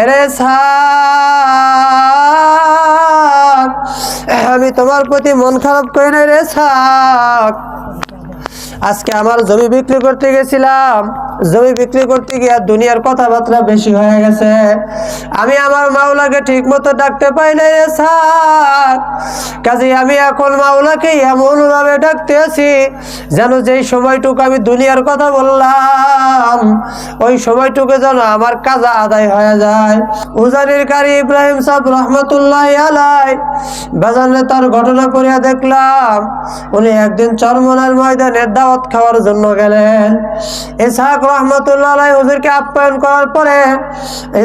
এরে সাক, আমি তোমার প্রতি মন খারাপ করি না রে সাক। আজকে আমার জমি বিক্রি করতে গেছিলাম, জমি বিক্রি করতে গিয়ে দুনিয়ার কথাবার্তা বেশি হয়ে গেছে। আমি আমার মাওলাকে ঠিক মতো ডাকতে পাই না রে সাক। কাজে আমি এখন মাওলাকে এমন ভাবে ডাকতে আছি যেন যেই সময়টুকু আমি দুনিয়ার কথা বললাম ওই সময়টুকু যেন আমার কাজা আদায় হয়ে যায়। উজানির কারি ইব্রাহিম সাহেব রহমতুল্লাহ আলাই বাজারে তার ঘটনা পড়িয়া দেখলাম উনি একদিন চরমনার ময়দানে দাওয়াত খাওয়ার জন্য গেলেন। ইসহাক রহমতুল্লাহ আলাই হুজুরকে আপ্যায়ন করার পরে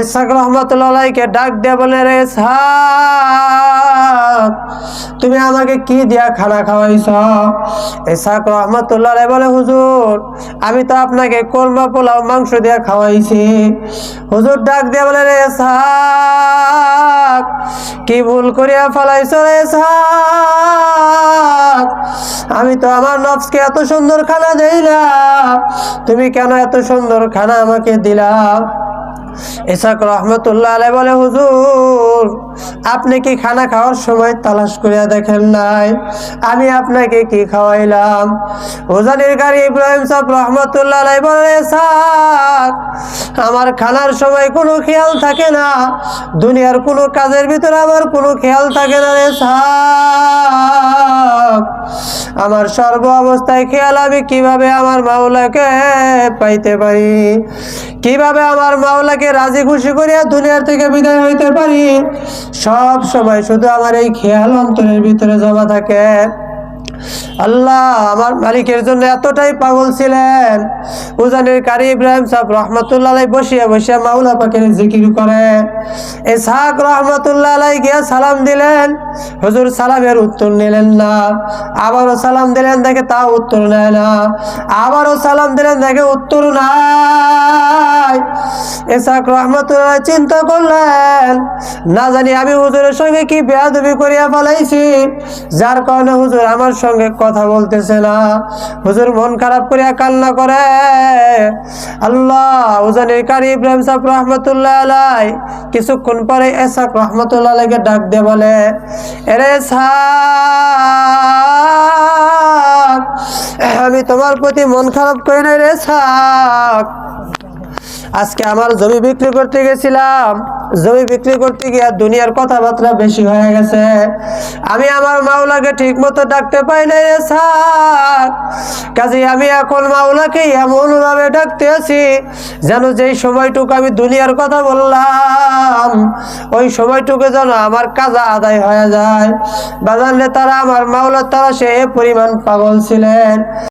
ইসহাক রহমতুল্লাহ আলাইকে ডাক দিয়ে বলে, রে ইসহাক, তুমি আমাকে কি দিয়া খানা খাওয়াইছ? ইসহাক রহমতুল্লাহ আলাই বলে, হুজুর আমি তো আপনাকে কোরমা পোলাও মাংস দিয়া খাওয়াইছি। হুজুর ডাক দিয়ে বলে, রে ইসহাক, কি ভুল করিয়া ফেলাইছ রে ইসহাক? আমি তো আমার নফসকে এত সুন্দর খানা দেই না, তুমি কেন এত সুন্দর খানা আমাকে দিলা? ইসহাক রহমতুল্লাহ আলাইহি বলে, হুজুর আপনি কি খানা খাওয়ার সময় তালাশ করিয়া দেখেন নাই আমি আপনাকে কি খাওয়াইলাম? উজানির কারি ইব্রাহিম সাহেব রহমতুল্লাহ আলাইহি বলে, ইসহাক আমার খানার সময় কোনো খেয়াল থাকে না, দুনিয়ার কোনো কাজের ভিতরে আমার কোনো খেয়াল থাকে না রে ইসহাক। আমার সর্ব অবস্থায় খেয়াল আমি কিভাবে আমার মাওলাকে পাইতে পারি, কিভাবে আমার মাওলাকে রাজি খুশি করিয়া দুনিয়ার থেকে বিদায় হইতে পারি, সব সময় শুধু আমার এই খেয়াল অন্তরের ভিতরে জমা থাকে। আল্লাহ আমার মালিকের জন্য এতটাই পাগল ছিলেন। উজানির কারি ইব্রাহিম সাহেব রহমতুল্লাহ আলাইহি বসিয়া বসিয়া মাওলা পাকের জিকির করে। ইসহাক রহমতুল্লাহ আলাইহি গিয়া সালাম দিলেন, হুজুর সালামের উত্তর নিলেন না। আবারও সালাম দিলেন, দেখে তাও উত্তর নেয় না। আবারও সালাম দিলেন, দেখে উত্তর নাই। ইসহাক রহমতুল্লাহ চিন্তা করলেন, না জানি আমি হুজুরের সঙ্গে কি বেয়াদবি করিয়া ফেলাইছি যার কারণে হুজুর আমার সঙ্গে কথা বলতেছে না। হুজুর মন খারাপ করিয়া কান্না করে। আল্লাহ উজানির কারি ইব্রাহিম সাহেব রহমতুল্লাহ আলাইহি কিছুক্ষণ পরে ইসহাক রহমতুল্লাহ আলাইহিকে ডাক দিয়ে বলে, এরে ইসহাক, আমি তোমার প্রতি মন খারাপ করি না রে ইসহাক। আজকে আমার জমি বিক্রি করতে গেছিলাম, জমি বিক্রি করতে গিয়ে দুনিয়ার কথাবার্তা বেশি হয়ে গেছে। আমি আমার মাওলাকে ঠিক মতো ডাকতে পাই না রে ইসহাক। কাজে আমি এখন মাওলাকে এমন ভাবে ডাকতে আছি যেন যেই সময়টুকু আমি দুনিয়ার কথা বললাম ওই সময়টুকু যেন আমার কাজা আদায় হয়ে যায়। বাজারে তারা আমার মাওলার তারা সে পরিমাণ পাগল ছিলেন।